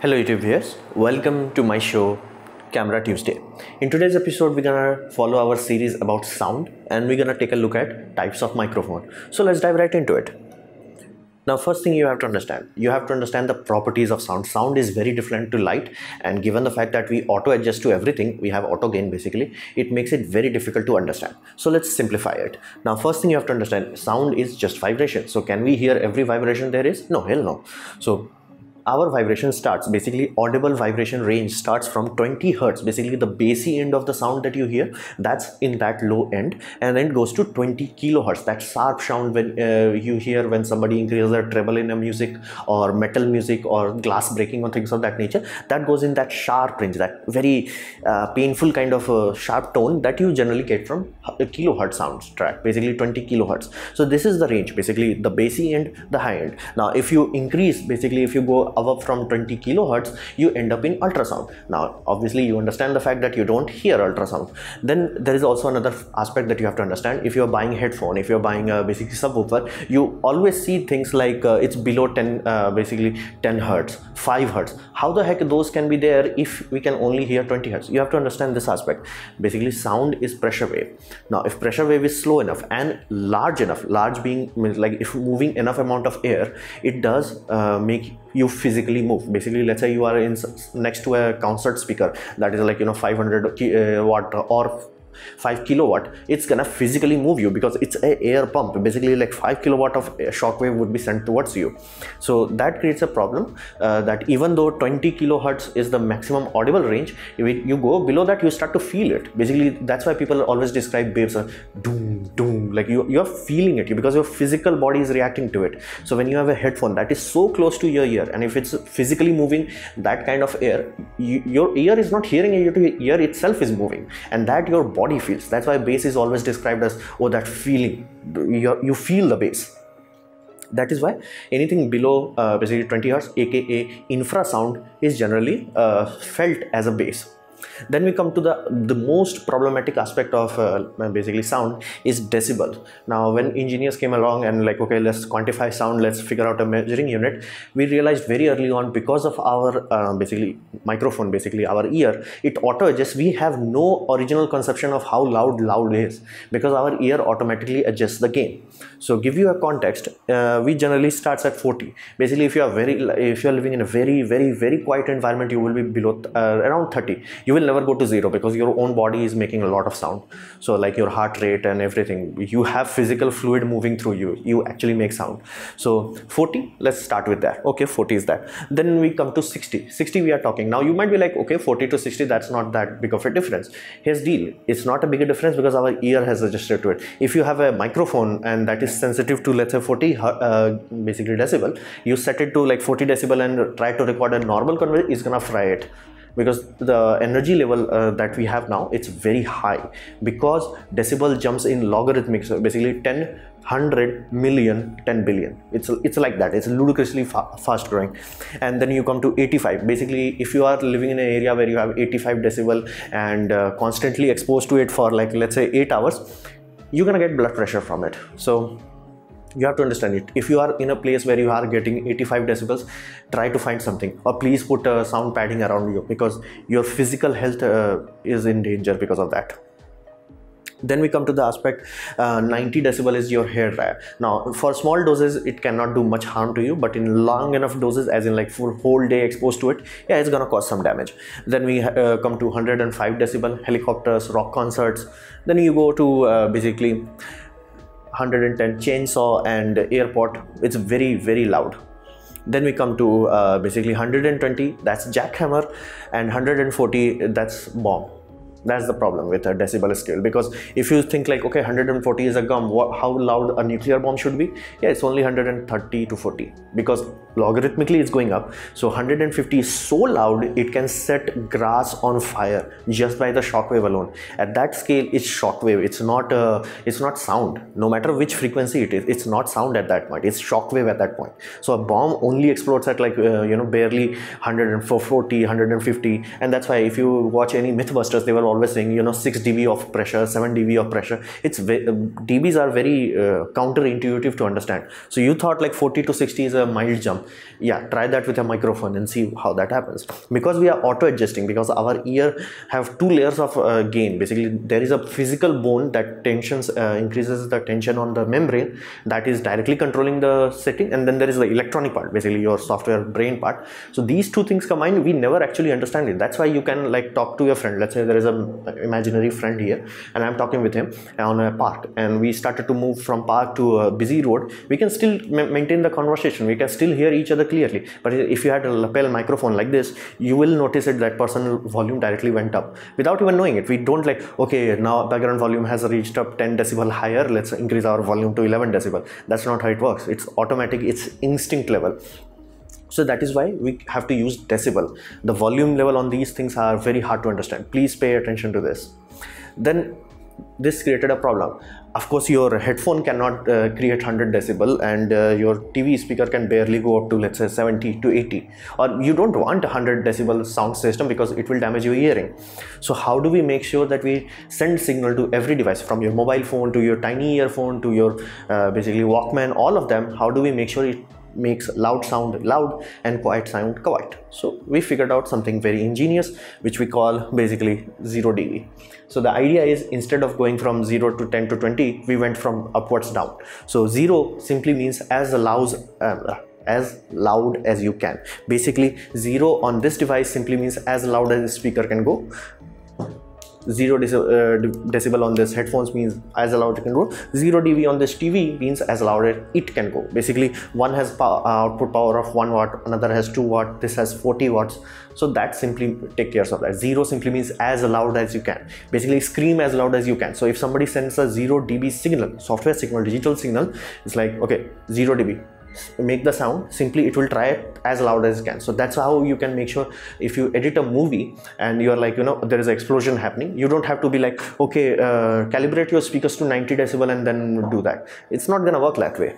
Hello YouTube viewers, welcome to my show Camera Tuesday. In today's episode we're gonna follow our series about sound and we're gonna take a look at types of microphone. So let's dive right into it. Now first thing you have to understand the properties of sound. Sound is very different to light, and given the fact that we auto adjust to everything, we have auto gain basically, it makes it very difficult to understand. So let's simplify it. Now first thing you have to understand, sound is just vibration. So can we hear every vibration there is? No, hell no. So our vibration starts, basically audible vibration range starts from 20 hertz, basically the bassy end of the sound that you hear, that's in that low end, and then it goes to 20 kilohertz, that sharp sound when you hear when somebody increases their treble in a music or metal music or glass breaking or things of that nature, that goes in that sharp range, that very painful kind of sharp tone that you generally get from a kilohertz sound track, basically 20 kilohertz. So this is the range, basically the bassy end, the high end. Now if you increase, basically if you go above from 20 kilohertz, you end up in ultrasound. Now obviously you understand the fact that you don't hear ultrasound. Then there is also another aspect that you have to understand. If you're buying a headphone, if you're buying a basically subwoofer, you always see things like it's below 10 basically 10 hertz, 5 hertz. How the heck those can be there if we can only hear 20 hertz? You have to understand this aspect. Basically sound is pressure wave. Now if pressure wave is slow enough and large enough, large being like if moving enough amount of air, it does make you physically move. Basically let's say you are in next to a concert speaker that is like 500 watt or 5 kilowatt, it's gonna physically move you because it's a air pump. Basically like 5 kilowatt of shock wave would be sent towards you. So that creates a problem that even though 20 kilohertz is the maximum audible range, if you go below that you start to feel it. Basically that's why people always describe waves as doom doom, like you're feeling it because your physical body is reacting to it. So when you have a headphone that is so close to your ear, and if it's physically moving that kind of air, your ear is not hearing it, your ear itself is moving, and that your body feels. That's why bass is always described as, oh, that feeling, you feel the bass. That is why anything below basically 20 hertz, aka infrasound, is generally felt as a bass. Then we come to the most problematic aspect of basically sound is decibel. Now when engineers came along and like, okay, let's quantify sound, let's figure out a measuring unit, we realized very early on, because of our basically microphone, basically our ear, it auto adjusts. We have no original conception of how loud is because our ear automatically adjusts the gain. So give you a context, we generally starts at 40. Basically if you are living in a very quiet environment, you will be below around 30. You will never go to 0 because your own body is making a lot of sound. So like your heart rate and everything, you have physical fluid moving through you actually make sound. So 40, let's start with that. Okay, 40 is that. Then we come to 60 we are talking. Now you might be like, okay, 40 to 60, that's not that big of a difference. Here's the deal, it's not a bigger difference because our ear has adjusted to it. If you have a microphone and that is sensitive to let's say 40 basically decibel, you set it to like 40 decibel and try to record a normal conversation, it's gonna fry it. Because the energy level that we have now, it's very high because decibel jumps in logarithmic. So basically 10, 100, million, 10 billion. It's like that. It's ludicrously fast growing. And then you come to 85. Basically, if you are living in an area where you have 85 decibel and constantly exposed to it for like let's say 8 hours, you're gonna get blood pressure from it. So you have to understand it. If you are in a place where you are getting 85 decibels, try to find something, or please put sound padding around you because your physical health is in danger because of that. Then we come to the aspect 90 decibel is your hair dryer. Now for small doses it cannot do much harm to you, but in long enough doses, as in like for whole day exposed to it, yeah, it's gonna cause some damage. Then we come to 105 decibel, helicopters, rock concerts. Then you go to basically 110 chainsaw and airport, it's very loud. Then we come to basically 120, that's jackhammer, and 140, that's bomb. That's the problem with a decibel scale, because if you think like, okay, 140 is a gum, how loud a nuclear bomb should be? Yeah, it's only 130 to 40 because logarithmically it's going up. So 150 is so loud it can set grass on fire just by the shockwave alone. At that scale, it's shockwave. It's not sound. No matter which frequency it is, it's not sound at that point. It's shockwave at that point. So a bomb only explodes at like barely 140, 150, and that's why if you watch any Mythbusters, they were always saying, you know, 6 dB of pressure, 7 dB of pressure. It's dBs are very counterintuitive to understand. So you thought like 40 to 60 is a mild jump. Yeah, try that with a microphone and see how that happens. Because we are auto adjusting, because our ear have two layers of gain. Basically, there is a physical bone that tensions increases the tension on the membrane, that is directly controlling the setting, and then there is the electronic part, basically your software brain part. So these two things combined, we never actually understand it. That's why you can like talk to your friend. Let's say there is an imaginary friend here, and I'm talking with him on a park, and we started to move from park to a busy road. We can still maintain the conversation, we can still hear each other clearly. But if you had a lapel microphone like this, you will notice it that personal volume directly went up without even knowing it. We don't like, okay, now background volume has reached up 10 decibel higher, let's increase our volume to 11 decibel. That's not how it works. It's automatic, it's instinct level. So that is why we have to use decibel. The volume level on these things are very hard to understand. Please pay attention to this. Then this created a problem. Of course, your headphone cannot create 100 decibel, and your TV speaker can barely go up to, let's say, 70 to 80. Or you don't want a 100 decibel sound system because it will damage your hearing. So how do we make sure that we send signal to every device, from your mobile phone to your tiny earphone to your basically Walkman, all of them? How do we make sure it makes loud sound loud and quiet sound quiet? So we figured out something very ingenious, which we call basically 0 dB. So the idea is, instead of going from 0 to 10 to 20, we went from upwards down. So 0 simply means as loud as you can. Basically 0 on this device simply means as loud as the speaker can go. 0 decibel on this headphones means as loud it can go. 0 dB on this TV means as loud as it can go. Basically, one has output power of 1 watt, another has 2 watt, this has 40 watts. So that simply take care of that. 0 simply means as loud as you can. Basically, scream as loud as you can. So if somebody sends a 0 dB signal, software signal, digital signal, it's like, okay, 0 dB. Make the sound, simply it will try it as loud as it can. So that's how you can make sure, if you edit a movie and you're like, you know, there is an explosion happening, you don't have to be like, okay, calibrate your speakers to 90 decibel and then do that. It's not gonna work that way.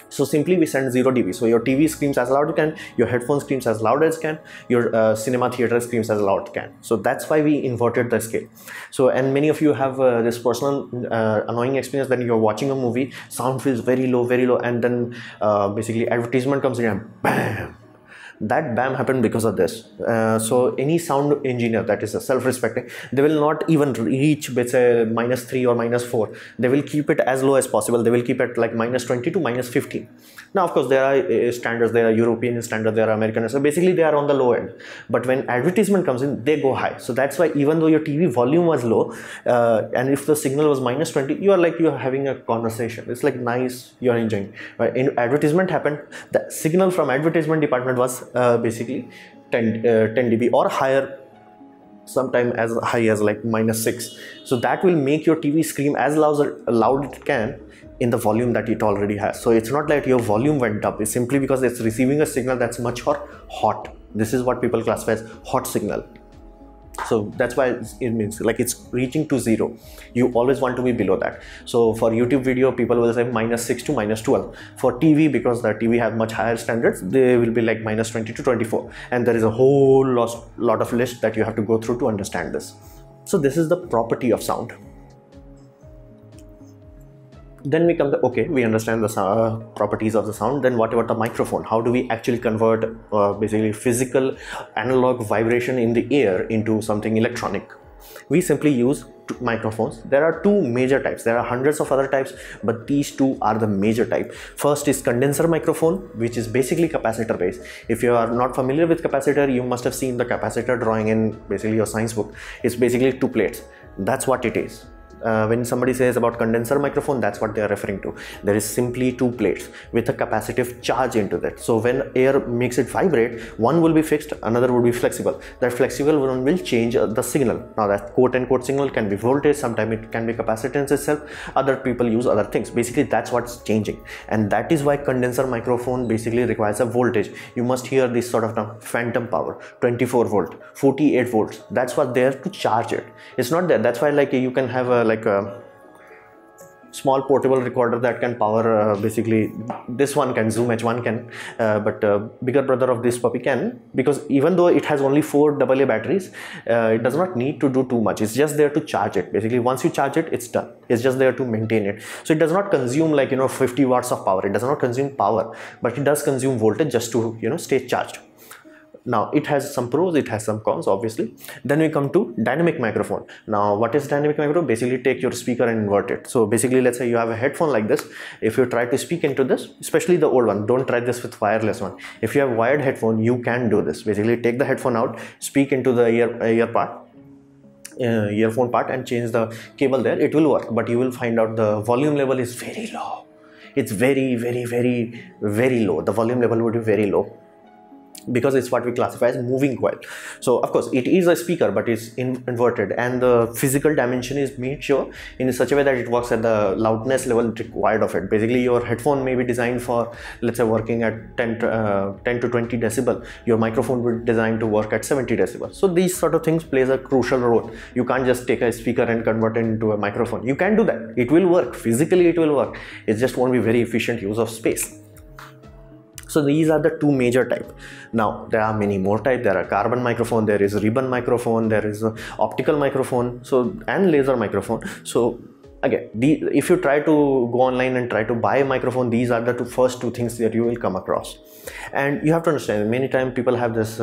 So simply we send 0 dB. So your TV screams as loud as it can, your headphone screams as loud as it can, your cinema theater screams as loud as it can. So that's why we inverted the scale. So, and many of you have this personal annoying experience when you're watching a movie, sound feels very low, and then basically advertisement comes in and bam. That bam happened because of this. So any sound engineer that is self-respecting, they will not even reach, let's say, -3 or -4. They will keep it as low as possible. They will keep it like -20 to -15. Now, of course, there are standards, there are European standards, there are American. So basically, they are on the low end. But when advertisement comes in, they go high. So that's why even though your TV volume was low, and if the signal was -20, you are like, you're having a conversation. It's like nice, you're enjoying. Right? In advertisement happened, the signal from advertisement department was basically 10 dB or higher, sometime as high as like -6. So that will make your TV scream as loud it can in the volume that it already has. So it's not like your volume went up, it's simply because it's receiving a signal that's much more hot. This is what people classify as hot signal. So that's why it means like it's reaching to 0. You always want to be below that. So for YouTube video, people will say -6 to -12. For TV, because the TV have much higher standards, they will be like -20 to 24. And there is a whole lot of list that you have to go through to understand this. So this is the property of sound. Then we come to, okay, we understand the properties of the sound. Then what about the microphone? How do we actually convert basically physical analog vibration in the air into something electronic? We simply use microphones. There are two major types. There are hundreds of other types, but these two are the major type. First is condenser microphone, which is basically capacitor based. If you are not familiar with capacitor, you must have seen the capacitor drawing in basically your science book. It's basically 2 plates. That's what it is. When somebody says about condenser microphone, that's what they are referring to. There is simply 2 plates with a capacitive charge into that. So when air makes it vibrate, one will be fixed, another will be flexible. That flexible one will change the signal. Now that quote unquote signal can be voltage, sometimes it can be capacitance itself. Other people use other things. Basically that's what's changing, and that is why condenser microphone basically requires a voltage. You must hear this sort of phantom power, 24 volt, 48 volts. That's what they are to charge it. It's not there. That's why like you can have a small portable recorder that can power basically this one can zoom, H1 can, but bigger brother of this puppy can, because even though it has only 4 AA batteries, it does not need to do too much. It's just there to charge it. Basically once you charge it, it's done. It's just there to maintain it. So it does not consume like 50 watts of power. It does not consume power, but it does consume voltage just to stay charged. Now it has some pros, it has some cons, obviously. Then we come to dynamic microphone. Now what is dynamic microphone? Basically take your speaker and invert it. So basically, let's say you have a headphone like this. If you try to speak into this, especially the old one, don't try this with wireless one. If you have wired headphone, you can do this. Basically take the headphone out, speak into the earphone part, and change the cable there. It will work, but you will find out the volume level is very low. It's very, very, very, very low. The volume level would be very low, because it's what we classify as moving coil. So of course it is a speaker, but it's inverted, and the physical dimension is made sure in such a way that it works at the loudness level required of it. Basically your headphone may be designed for, let's say, working at 10 to 20 decibel. Your microphone will be designed to work at 70 decibel. So these sort of things plays a crucial role. You can't just take a speaker and convert it into a microphone. You can do that. It will work. Physically it will work. It just won't be very efficient use of space. So these are the 2 major types. Now there are many more types. There are carbon microphone, there is ribbon microphone, there is optical microphone, and laser microphone. So again, if you try to go online and try to buy a microphone, these are the first two things that you will come across. And you have to understand, many times people have this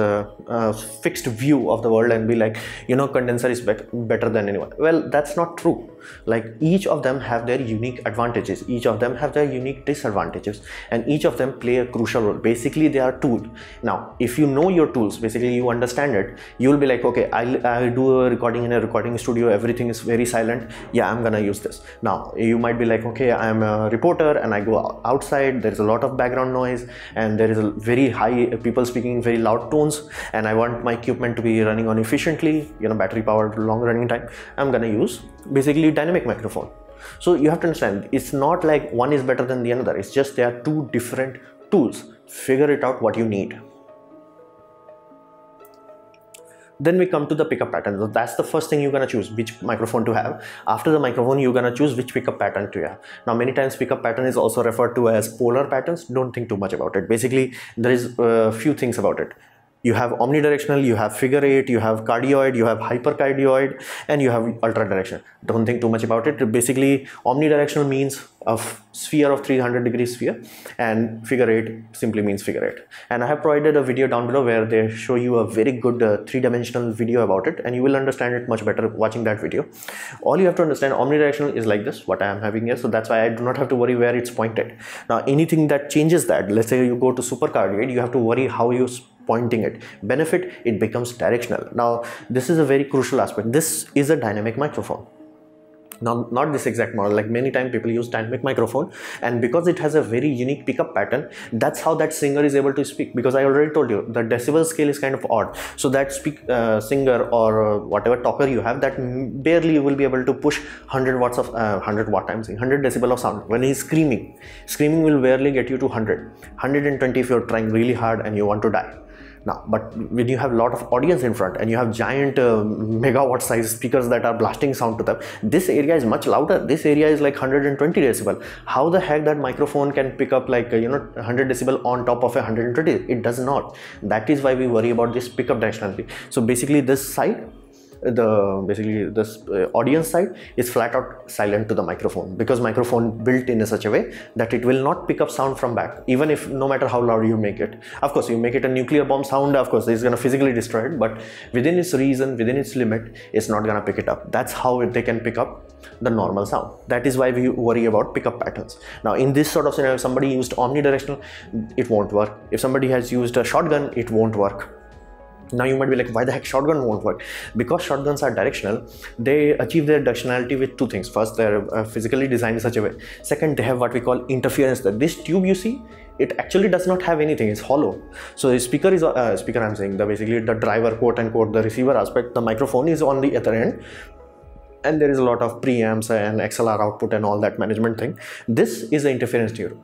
fixed view of the world and be like, condenser is better than anyone. Well, that's not true. Like, each of them have their unique advantages, each of them have their unique disadvantages, and each of them play a crucial role. Basically they are tools. Now if you know your tools, basically you understand it, you will be like, okay, I'll do a recording in a recording studio, everything is very silent, yeah, I'm gonna use this. Now you might be like, okay, I'm a reporter and I go outside, there's a lot of background noise and there is a very high people speaking in very loud tones, and I want my equipment to be running on efficiently, battery powered, long running time. I'm gonna use basically dynamic microphone. So you have to understand, it's not like one is better than the other, it's just they are two different tools. Figure it out what you need. Then we come to the pickup pattern. So that's the first thing you're gonna choose, which microphone to have. After the microphone, you're gonna choose which pickup pattern to have. Now many times pickup pattern is also referred to as polar patterns. Don't think too much about it. Basically there is a few things about it. You have omnidirectional, you have figure 8, you have cardioid, you have hypercardioid, and you have ultradirectional. Don't think too much about it. Basically omnidirectional means a sphere of 300 degree sphere, and figure 8 simply means figure 8. And I have provided a video down below where they show you a very good 3-dimensional video about it, and you will understand it much better watching that video. All you have to understand, omnidirectional is like this, what I am having here, so that's why I do not have to worry where it's pointed. Now anything that changes that, let's say you go to supercardioid, you have to worry how you pointing it. Benefit, it becomes directional. Now this is a very crucial aspect. This is a dynamic microphone. Now not this exact model, like many times people use dynamic microphone, and because it has a very unique pickup pattern, that's how that singer is able to speak. Because I already told you the decibel scale is kind of odd, so that singer or whatever talker you have, that barely you will be able to push 100 watts of 100 watt, I'm saying 100 decibel of sound. When he's screaming will barely get you to 120 if you're trying really hard and you want to die. Now, but when you have a lot of audience in front and you have giant megawatt size speakers that are blasting sound to them, this area is much louder. This area is like 120 decibel. How the heck that microphone can pick up like 100 decibel on top of 120? It does not. That is why we worry about this pickup directionality. So basically this side, this audience side is flat out silent to the microphone, because microphone built in such a way that it will not pick up sound from back, even if no matter how loud you make it. Of course you make it a nuclear bomb sound, of course it's gonna physically destroy it, but within its reason, within its limit, it's not gonna pick it up. That's how they can pick up the normal sound. That is why we worry about pickup patterns. Now in this sort of scenario, if somebody used omnidirectional, it won't work. If somebody has used a shotgun, it won't work. Now you might be like, why the heck shotgun won't work? Because shotguns are directional, they achieve their directionality with two things. First, they're physically designed in such a way. Second, they have what we call interference. This tube you see, it actually does not have anything, it's hollow. So the speaker is I'm saying basically the driver, quote unquote, the receiver aspect, the microphone is on the other end, and there is a lot of preamps and XLR output and all that management thing. This is the interference tube.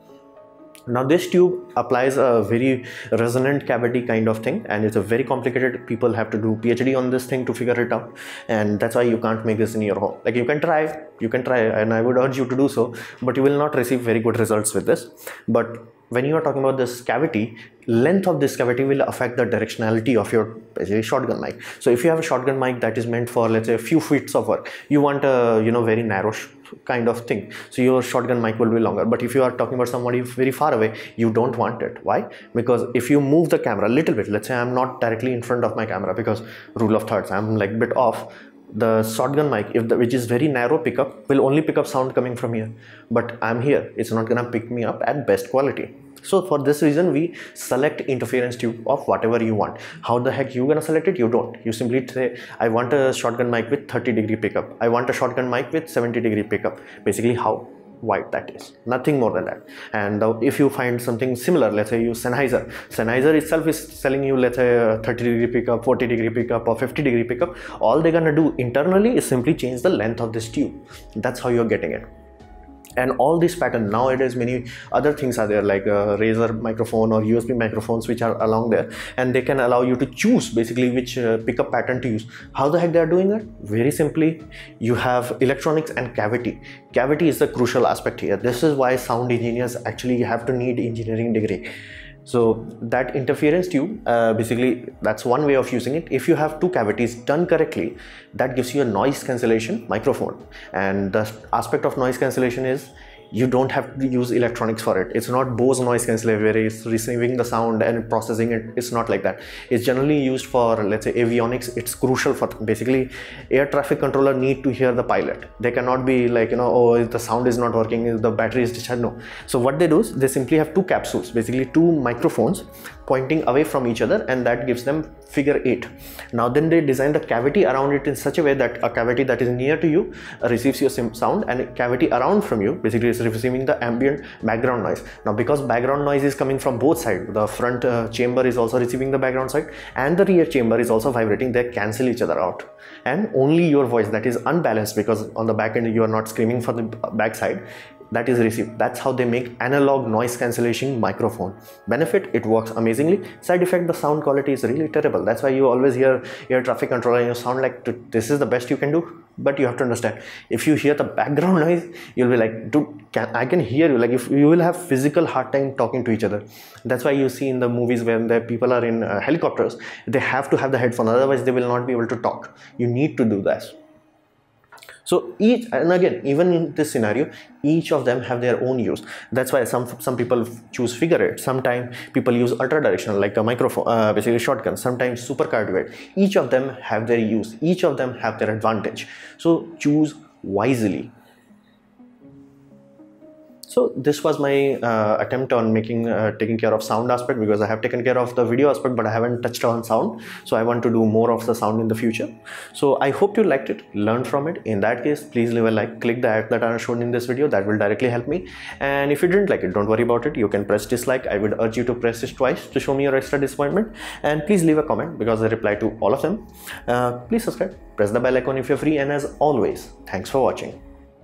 Now this tube applies a very resonant cavity kind of thing, and it's a very complicated. People have to do PhD on this thing to figure it out, and that's why you can't make this in your home. Like you can try, and I would urge you to do so, but you will not receive very good results with this. But when you are talking about this cavity, length of this cavity will affect the directionality of your basically shotgun mic. So if you have a shotgun mic that is meant for, let's say, a few feet of work, you want a very narrow kind of thing, so your shotgun mic will be longer. But if you are talking about somebody very far away, you don't want it. Why? Because if you move the camera a little bit, let's say I'm not directly in front of my camera, because rule of thirds, I'm like bit off, the shotgun mic, which is very narrow pickup, will only pick up sound coming from here, but I'm here, it's not gonna pick me up at best quality. So for this reason, we select interference tube of whatever you want. How the heck you gonna select it? You don't. You simply say, I want a shotgun mic with 30-degree pickup, I want a shotgun mic with 70-degree pickup. Basically how wide that is, nothing more than that. And if you find something similar, let's say use Sennheiser itself is selling you, let's say, a 30-degree pickup, 40-degree pickup, or 50-degree pickup. All they're gonna do internally is simply change the length of this tube. That's how you're getting it. And all this pattern, nowadays many other things are there, like a Razer microphone or USB microphones which are along there, and they can allow you to choose basically which pickup pattern to use. How the heck they are doing that? Very simply, you have electronics and cavity. Cavity is the crucial aspect here. This is why sound engineers actually have to need engineering degree. So that interference tube, basically that's one way of using it. If you have two cavities done correctly, that gives you a noise cancellation microphone. And the aspect of noise cancellation is you don't have to use electronics for it. It's not Bose noise cancellation where it's receiving the sound and processing it. It's not like that. It's generally used for, let's say, avionics. It's crucial for basically air traffic controller need to hear the pilot. They cannot be like, oh, the sound is not working, the battery is discharged. No. So what they do is they simply have two capsules, basically two microphones pointing away from each other, and that gives them figure 8. Now then they design the cavity around it in such a way that a cavity that is near to you receives your sound, and a cavity around from you basically is receiving the ambient background noise. Now because background noise is coming from both sides, the front chamber is also receiving the background side and the rear chamber is also vibrating, they cancel each other out, and only your voice that is unbalanced, because on the back end you are not screaming for the back side, that is received. That's how they make analog noise cancellation microphone. Benefit, it works amazingly. Side effect, the sound quality is really terrible. That's why you always hear air traffic controller and you sound like this is the best you can do. But you have to understand, if you hear the background noise, you'll be like, dude, I can hear you. Like, if you will have physical hard time talking to each other. That's why you see in the movies when the people are in helicopters, they have to have the headphone, otherwise they will not be able to talk. You need to do that. So each, and again, even in this scenario, each of them have their own use. That's why some people choose figure 8. Sometimes people use ultra directional, like a microphone, basically shotgun. Sometimes super cardioid. Each of them have their use. Each of them have their advantage. So choose wisely. So this was my attempt on taking care of sound aspect, because I have taken care of the video aspect but I haven't touched on sound. So I want to do more of the sound in the future. So I hope you liked it, learned from it. In that case, please leave a like, click the ad that are shown in this video, that will directly help me. And if you didn't like it, don't worry about it, you can press dislike. I would urge you to press this twice to show me your extra disappointment. And please leave a comment, because I reply to all of them. Please subscribe, press the bell icon if you're free, and as always, thanks for watching.